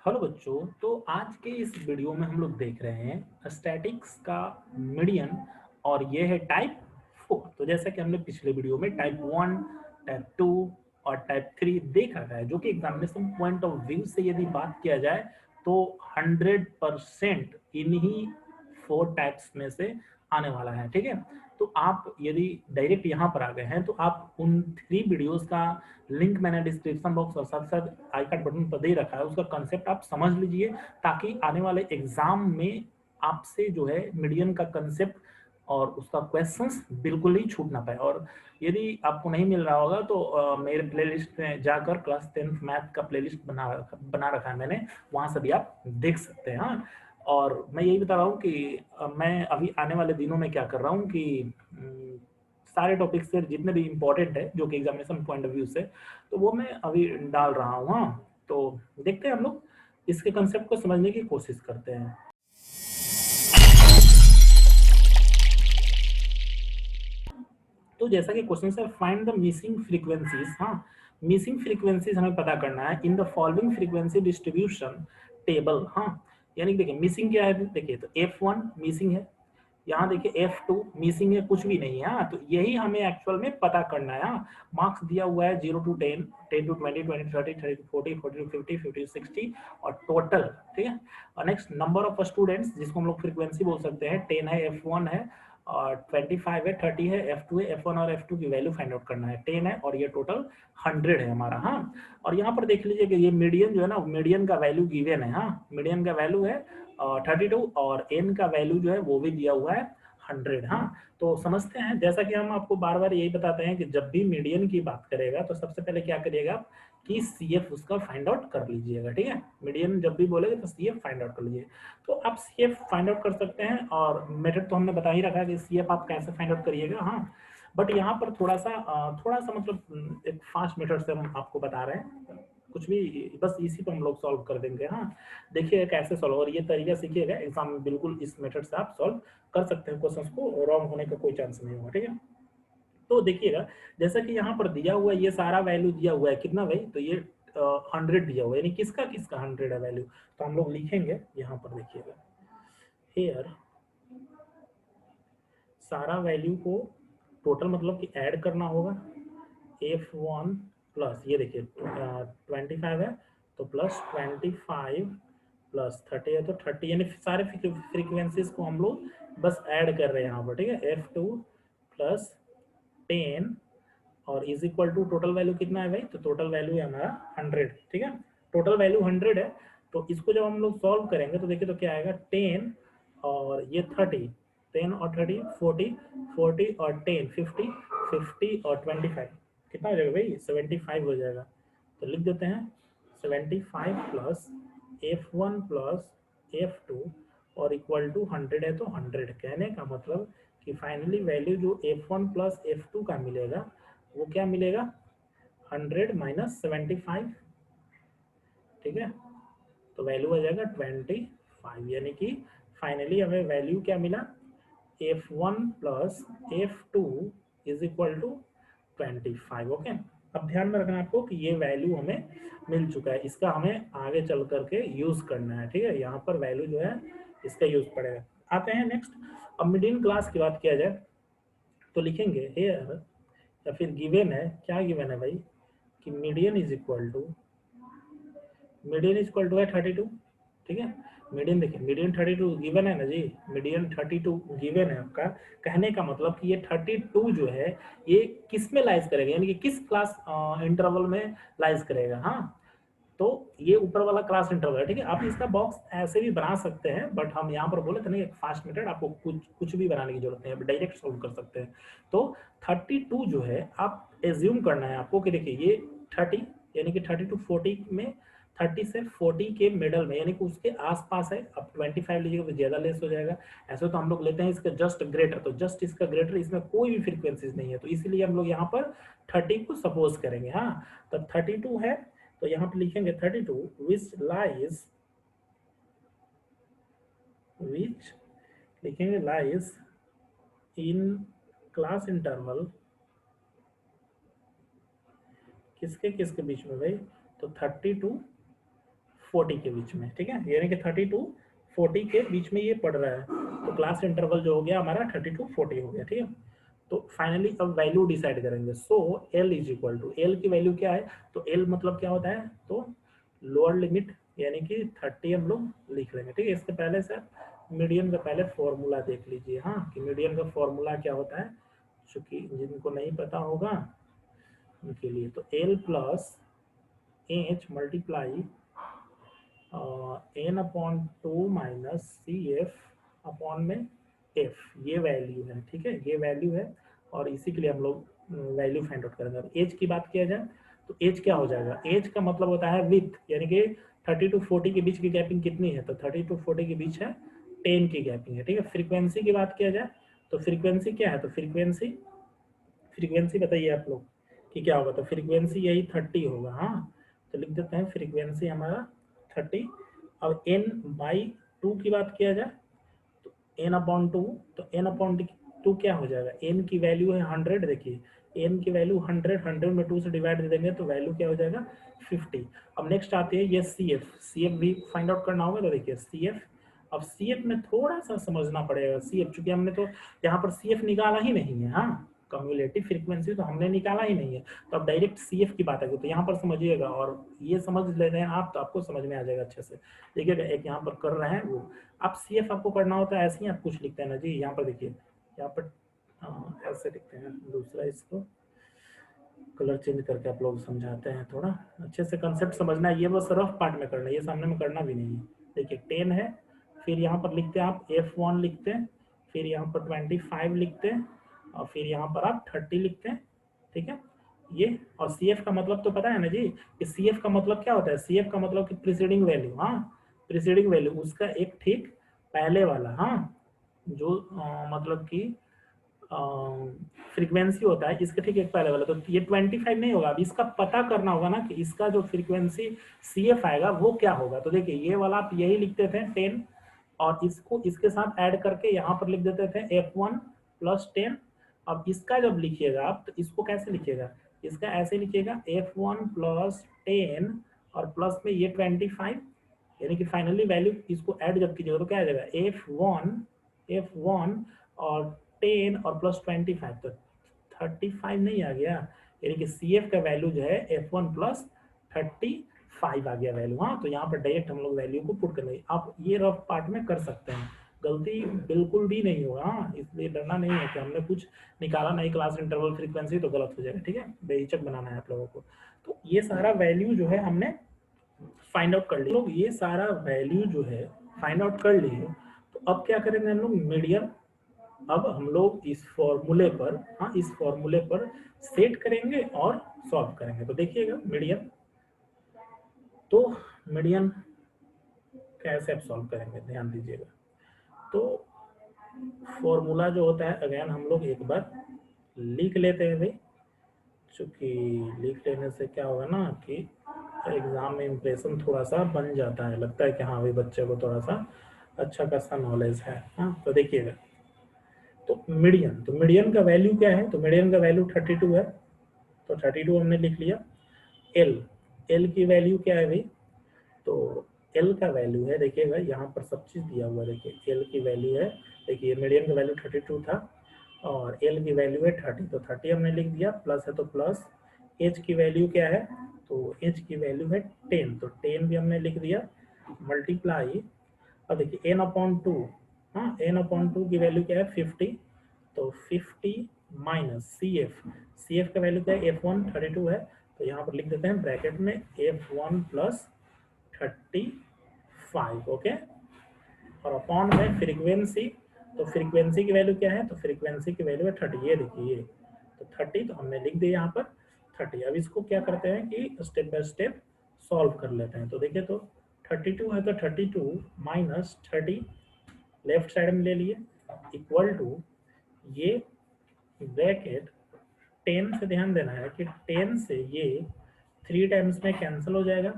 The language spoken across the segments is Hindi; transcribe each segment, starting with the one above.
हेलो बच्चों। तो आज के इस वीडियो में हम लोग देख रहे हैं स्टैटिक्स का मीडियन और ये है टाइप 4। तो जैसा कि हमने पिछले वीडियो में टाइप 1, टाइप 2 और टाइप 3 देख रखा है, जो कि एग्जामिनेशन पॉइंट ऑफ व्यू से यदि बात किया जाए तो 100% इन्हीं 4 टाइप्स में से आने वाला है। ठीक है, तो आप यदि डायरेक्ट यहाँ पर आ गए हैं तो आप उन 3 वीडियोस का लिंक मैंने डिस्क्रिप्शन बॉक्स और साथ साथ आई कार्ड बटन पर दे रखा है, उसका कंसेप्ट आप समझ लीजिए ताकि आने वाले एग्जाम में आपसे जो है मीडियन का कंसेप्ट और उसका क्वेश्चंस बिल्कुल ही छूट ना पाए। और यदि आपको नहीं मिल रहा होगा तो मेरे प्लेलिस्ट में जाकर क्लास 10th मैथ का प्लेलिस्ट बना रखा है मैंने, वहां से भी आप देख सकते हैं। हाँ, और मैं यही बता रहा हूँ कि मैं अभी आने वाले दिनों में क्या कर रहा हूँ कि सारे टॉपिक्स से जितने भी इम्पोर्टेंट है जो कि एग्जामिनेशन पॉइंट ऑफ व्यू से, तो वो मैं अभी डाल रहा हूँ। हाँ, तो देखते हैं हम लोग इसके कंसेप्ट को समझने की कोशिश करते हैं। तो जैसा कि क्वेश्चन है, फाइंड द मिसिंग फ्रीक्वेंसीज। हाँ, मिसिंग फ्रीक्वेंसीज हमें पता करना है in the following frequency distribution table. हाँ, यानी कि देखिए मिसिंग क्या है। देखिए तो F1 मिसिंग है, यहाँ देखिए F2 मिसिंग है, कुछ भी नहीं है। हाँ, तो यही हमें एक्चुअल में पता करना है। हाँ, मार्क्स दिया हुआ है 0 to 10, 10 to 20, 20 to 30, 30 to 40, 40 to 50, 50 to 60 और टोटल। ठीक है, और नेक्स्ट नंबर ऑफ स्टूडेंट्स जिसको हम लोग फ्रीक्वेंसी बोल सकते हैं, 10 है, F1 है और 25 है, 30 है, F2 है। F1 और F2 की वैल्यू फाइंड आउट करना है, 10 है और ये टोटल 100 है हमारा। हाँ, और यहाँ पर देख लीजिए कि ये मीडियन जो है ना, मीडियन का वैल्यू गिवन है। हाँ, मीडियन का वैल्यू है 32 और एन का वैल्यू जो है वो भी दिया हुआ है 100। हाँ, तो समझते हैं, जैसा कि हम आपको बार बार यही बताते हैं कि जब भी मीडियन की बात करेगा तो सबसे पहले क्या करिएगा कि CF उसका फाइंड आउट कर लीजिएगा। ठीक है, मीडियन जब भी बोलेगा तो CF फाइंड आउट कर लीजिए। तो आप CF फाइंड आउट कर सकते हैं और मेथड तो हमने बता ही रखा है कि CF आप कैसे फाइंड आउट करिएगा। हाँ, बट यहाँ पर थोड़ा सा मतलब एक फास्ट मेथड से हम आपको बता रहे हैं, कुछ भी बस इसी पर हम लोग सॉल्व कर देंगे। हाँ, देखिए कैसे सॉल्व, और ये तरीका सीखिएगा एग्जाम में, बिल्कुल इस मेथड से आप सॉल्व कर सकते हैं क्वेश्चंस को, रॉन्ग होने का कोई चांस नहीं होगा। ठीक है, तो देखिएगा जैसा कि यहाँ पर दिया हुआ है, ये सारा वैल्यू दिया हुआ है कितना भाई, तो ये 100 दिया हुआ है, यानी किसका किसका 100 है वैल्यू। तो हम लोग लिखेंगे यहाँ पर, देखिएगा हेयर सारा वैल्यू को टोटल मतलब कि ऐड करना होगा। F1 प्लस ये देखिए 25 है तो प्लस 25 प्लस 30 है तो 30, यानी सारे फ्रीक्वेंसीज को हम लोग बस ऐड कर रहे हैं यहाँ पर। ठीक है, F2 प्लस 10 और is equal to total value कितना है भाई, तो टोटल वैल्यू है हमारा 100। ठीक है, टोटल वैल्यू 100 है, तो इसको जब हम लोग सॉल्व करेंगे तो देखिए तो क्या आएगा, 10 और ये 30, 10 और 30 40, 40 और 10 50, 50 और 25 कितना हो जाएगा भाई, 75 हो जाएगा। तो लिख देते हैं 75 प्लस F1 प्लस F2 और इक्वल टू 100 है तो 100। कहने का मतलब कि फाइनली वैल्यू जो F1 प्लस F2 का मिलेगा वो क्या मिलेगा, 100 माइनस 75। ठीक है, तो वैल्यू आ जाएगा 25, यानी कि फाइनली हमें वैल्यू क्या मिला, F1 plus F2 is equal to 25। Okay, अब ध्यान में रखना आपको कि ये वैल्यू हमें मिल चुका है, इसका हमें आगे चल करके यूज करना है। ठीक है, यहाँ पर वैल्यू जो है इसका यूज पड़ेगा। आते हैं नेक्स्ट, अब मिडिल क्लास की बात किया जाए तो लिखेंगे हेयर, या फिर गिवन है, क्या गिवन है भाई कि मीडियन इज इक्वल टू है 32। ठीक है, मीडियन देखिए, मीडियन 32 गिवन है ना जी, मीडियन 32 गिवन है आपका। कहने का मतलब कि ये 32 जो है ये किस में लाइज करेगा, यानी कि किस क्लास इंटरवल में लाइज करेगा। हाँ, तो ये ऊपर वाला क्लास इंटरवल है। ठीक है, आप इसका बॉक्स ऐसे भी बना सकते हैं, बट हम यहाँ पर बोले थे ना एक फास्ट मेथड, आपको कुछ कुछ भी बनाने की जरूरत नहीं है, डायरेक्ट सोल्व कर सकते हैं। तो 32 जो है आप एज्यूम करना है आपको कि देखिए ये 30, यानी कि 30 to 40 में, 30 से 40 के मिडल में, यानी कि उसके आसपास है। अब 25 लीजिएगा तो ज्यादा लेस हो जाएगा, ऐसे तो हम लोग लेते हैं इसका जस्ट ग्रेटर, तो जस्ट इसका ग्रेटर, इसमें कोई भी फ्रीक्वेंसीज नहीं है, तो इसीलिए हम लोग यहाँ पर 30 को सपोज करेंगे। हाँ, तो 32 है तो यहाँ पे लिखेंगे 32 विच लिखेंगे लाइज इन क्लास इंटरवल, किसके किसके बीच में भाई, तो 30 to 40 के बीच में, ठीक है, यानी कि 30 to 40 के बीच में ये पड़ रहा है, तो क्लास इंटरवल जो हो गया हमारा 30 to 40 हो गया, ठीक है। तो फाइनली अब वैल्यू डिसाइड करेंगे। So L is equal to, L की वैल्यू क्या है, तो एल मतलब क्या होता है, तो लोअर लिमिट यानी कि 30 हम लोग लिख लेंगे, ठीक है। इसके पहले सर मीडियन का पहले फॉर्मूला देख लीजिए, हाँ, कि मीडियन का फॉर्मूला क्या होता है, चूंकि जिनको नहीं पता होगा उनके लिए, तो L plus H multiply N upon 2 minus C F upon में एफ, ये वैल्यू है, ठीक है, ये वैल्यू है। और इसी के लिए हम लोग वैल्यू फाइंड आउट करेंगे। अब एज की बात किया जाए तो एज क्या हो जाएगा, एज का मतलब होता है विथ, यानी कि 30 to 40 के बीच की गैपिंग कितनी है, तो 30 to 40 के बीच है 10 की गैपिंग है, ठीक है। फ्रीक्वेंसी की बात किया जाए तो फ्रीक्वेंसी क्या है, तो फ्रीक्वेंसी, फ्रीक्वेंसी बताइए आप लोग कि क्या होगा, तो फ्रीक्वेंसी यही 30 होगा, हाँ, तो लिख देते हैं फ्रीक्वेंसी हमारा 30। अब n बाई 2 की बात किया जाए तो n अपॉन 2, तो n अपॉन 2 क्या हो जाएगा, n की वैल्यू है 100, देखिए n की वैल्यू 100, 100 में 2 से डिवाइड दे देंगे तो वैल्यू क्या हो जाएगा 50। अब नेक्स्ट आती है ये सी एफ, सी एफ भी फाइंड आउट करना होगा, तो देखिए सी एफ, अब सी एफ में थोड़ा सा समझना पड़ेगा, सी एफ चूंकि हमने तो यहाँ पर सी एफ निकाला ही नहीं है, हाँ, कम्युलेटिव फ्रीक्वेंसी तो हमने निकाला ही नहीं है, तो अब डायरेक्ट सी एफ की बात है, तो यहाँ पर समझिएगा और ये समझ ले रहे हैं आप तो आपको समझ में आ जाएगा अच्छे से। देखिएगा एक यहाँ पर कर रहे हैं वो, आप सी एफ आपको करना होता है ऐसे ही आप कुछ लिखते हैं ना जी, यहाँ पर देखिए, यहाँ पर ऐसे लिखते हैं, दूसरा इसको कलर चेंज करके आप लोग समझाते हैं, थोड़ा अच्छे से कंसेप्ट समझना है, ये बस रफ पार्ट में करना है, ये सामने में करना भी नहीं है। देखिए 10 है, फिर यहाँ पर लिखते हैं आप F1 लिखते हैं, फिर यहाँ पर 25 लिखते हैं, और फिर यहाँ पर आप 30 लिखते हैं, ठीक है। ये और CF का मतलब तो पता है ना जी, कि CF का मतलब क्या होता है, CF का मतलब कि प्रीसीडिंग वैल्यू, हाँ, प्रीसीडिंग वैल्यू उसका एक ठीक पहले वाला, हाँ, जो मतलब कि फ्रीक्वेंसी होता है इसका ठीक एक पहले वाला, तो ये 25 नहीं होगा। अब इसका पता करना होगा ना कि इसका जो फ्रीक्वेंसी सी एफ आएगा वो क्या होगा, तो देखिए ये वाला आप यही लिखते थे 10, और इसको इसके साथ ऐड करके यहाँ पर लिख देते थे F1 प्लस 10। अब इसका जब लिखिएगा आप तो इसको कैसे लिखिएगा, इसका ऐसे लिखिएगा F1 प्लस 10 और प्लस में ये 25, यानी कि फाइनली वैल्यू इसको ऐड जब कीजिएगा तो क्या आ जाएगा F1 और 10 और प्लस 25, तो 35 नहीं आ गया, यानी कि सी एफ का वैल्यू जो है F1 प्लस 35 आ गया वैल्यू, हाँ। तो यहाँ पर डायरेक्ट हम लोग वैल्यू को पुट करेंगे, आप ये रफ पार्ट में कर सकते हैं, गलती बिल्कुल भी नहीं होगा, हाँ, इसलिए डरना नहीं है कि हमने कुछ निकाला नहीं क्लास इंटरवल फ्रीक्वेंसी तो गलत हो जाएगा, ठीक है, बेहिचक बनाना है आप लोगों को। तो ये सारा वैल्यू जो है हमने फाइंड आउट कर लिया, लोग ये सारा वैल्यू जो है फाइंड आउट कर लिए, तो अब क्या करेंगे हम लोग मीडियन, अब हम लोग इस फॉर्मूले पर, हाँ, इस फॉर्मूले पर सेट करेंगे और सॉल्व करेंगे। तो देखिएगा मीडियन, तो मीडियन कैसे आप सॉल्व करेंगे ध्यान दीजिएगा। तो फॉर्मूला जो होता है अगेन हम लोग एक बार लिख लेते हैं भाई, चूंकि लिख लेने से क्या होगा ना कि एग्जाम में इम्प्रेशन थोड़ा सा बन जाता है, लगता है कि हाँ भाई बच्चे को थोड़ा सा अच्छा खासा नॉलेज है, हाँ। तो देखिएगा, तो मीडियन का वैल्यू क्या है, तो मीडियन का वैल्यू 32 है, तो 32 हमने लिख लिया। एल, एल की वैल्यू क्या है भाई, तो एल का वैल्यू है, देखिएगा यहाँ पर सब चीज़ दिया हुआ, देखिए एल की वैल्यू है, देखिए मीडियन का वैल्यू 32 था और एल की वैल्यू है 30, तो 30 हमने लिख दिया, प्लस है तो प्लस। एच की वैल्यू क्या है, तो एच की वैल्यू है 10, तो 10 भी हमने लिख दिया, मल्टीप्लाई, अब देखिए एन अपॉन 2, हाँ, एन अपॉन 2 की वैल्यू क्या है 50, तो 50 माइनस सी एफ का वैल्यू क्या है F1 32 है, तो यहाँ पर लिख देते हैं ब्रैकेट में F1 प्लस 35, ओके, और अपॉन में फ्रीक्वेंसी, तो फ्रीक्वेंसी की वैल्यू क्या है, तो फ्रीक्वेंसी की वैल्यू है 30, ये देखिए, तो 30 तो हमने लिख दिया यहाँ पर 30। अब इसको क्या करते हैं कि स्टेप बाय स्टेप सॉल्व कर लेते हैं, तो देखिए, तो 32 है तो 32 माइनस 30 लेफ्ट साइड में ले लिए, इक्वल टू ये ब्रैकेट 10 से, ध्यान देना है कि 10 से ये 3 टाइम्स में कैंसिल हो जाएगा,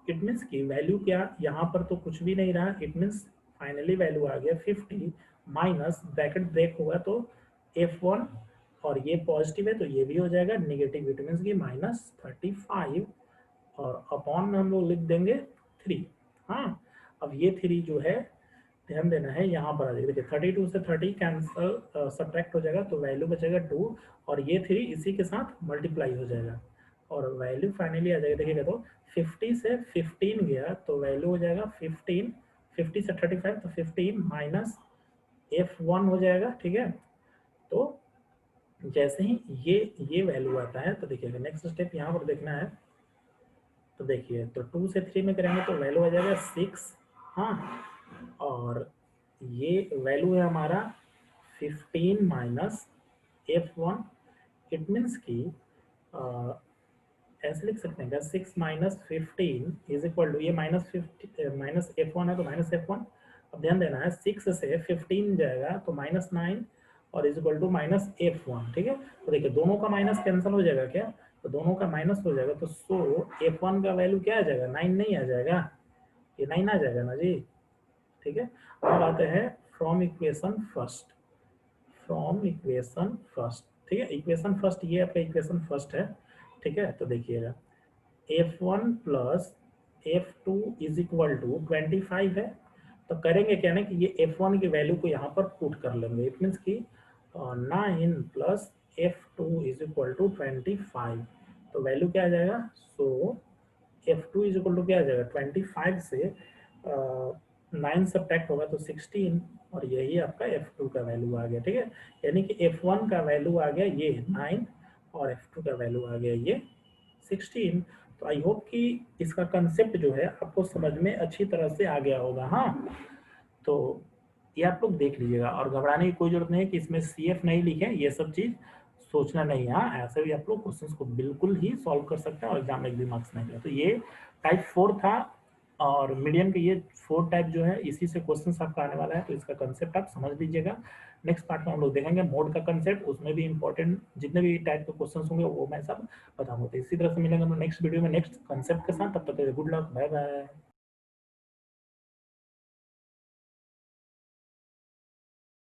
इट मीन्स की वैल्यू क्या, यहाँ पर तो कुछ भी नहीं रहा, इट मीन्स फाइनली वैल्यू आ गया 50 माइनस ब्रैकेट ब्रेक होगा तो F1, और ये पॉजिटिव है तो ये भी हो जाएगा नेगेटिव, इट मीन्स की माइनस 35, और अपॉन में हम लोग लिख देंगे 3, हाँ, अब ये 3 जो है ध्यान देना है, यहाँ पर आ जाएगा। देखिए 32 से 30 कैंसल सब्ट्रैक्ट हो जाएगा, तो वैल्यू बचेगा 2, और ये 3 इसी के साथ मल्टीप्लाई हो जाएगा और वैल्यू फाइनली आ जाएगा। देखिएगा तो 50 से 15 गया तो वैल्यू हो जाएगा 15, 50 से 35 तो 15 माइनस F1 हो जाएगा। ठीक है, तो जैसे ही ये वैल्यू आता है तो देखिएगा नेक्स्ट स्टेप यहाँ पर देखना है। तो देखिए तो 2 से 3 में करेंगे तो वैल्यू आ जाएगा 6। हाँ, और ये वैल्यू है हमारा 15 माइनस F1। इट मीन्स कि ऐसे लिख सकते हैं क्या, 6 माइनस 15 इज इक्वल टू, ये माइनस F1 है तो माइनस F1। अब ध्यान देना है 6 से 15 जाएगा तो -9 और is equal to minus F1। ठीक है, तो देखिए दोनों का माइनस कैंसिल हो जाएगा क्या, तो दोनों का माइनस हो जाएगा, तो F1 का वैल्यू क्या आ जाएगा, 9 नहीं आ जाएगा, ये 9 आ जाएगा ना जी। ठीक है, अब आते हैं from equation first, from equation first. ठीक है, इक्वेशन फर्स्ट ये आपका इक्वेशन फर्स्ट है। ठीक है, तो देखिएगा F1 plus F2 is equal to 25 है, तो करेंगे क्या ना कि ये F1 की वैल्यू को यहाँ पर पुट कर लेंगे। इट मीन्स कि 9 plus F2 is equal to 25, तो वैल्यू क्या आ जाएगा, सो F2 इज इक्वल टू क्या आ जाएगा, 25 से 9 सब्ट्रैक्ट होगा तो 16, और यही आपका F2 का वैल्यू आ गया। ठीक है, यानी कि F1 का वैल्यू आ गया ये 9 और F2 का वैल्यू आ गया ये 16। तो आई होप कि इसका कंसेप्ट जो है आपको समझ में अच्छी तरह से आ गया होगा। हाँ, तो ये आप लोग देख लीजिएगा और घबराने की कोई जरूरत नहीं है कि इसमें CF नहीं लिखे, ये सब चीज़ सोचना नहीं है। हाँ, ऐसे भी आप लोग क्वेश्चंस को बिल्कुल ही सॉल्व कर सकते हैं और एग्जाम में भी मार्क्स नहीं मिले। तो ये टाइप 4 था और मीडियम के ये 4 टाइप जो है इसी से क्वेश्चंस आपका आने वाला है, तो इसका कंसेप्ट आप समझ लीजिएगा। नेक्स्ट पार्ट में हम लोग देखेंगे मोड का कंसेप्ट, उसमें भी इंपॉर्टेंट जितने भी टाइप के क्वेश्चंस होंगे वो मैं सब बताऊंगा। तो इसी तरह से मिलेंगे हम नेक्स्ट वीडियो में नेक्स्ट कंसेप्ट के साथ, तब तक गुड लक, बाय बाय।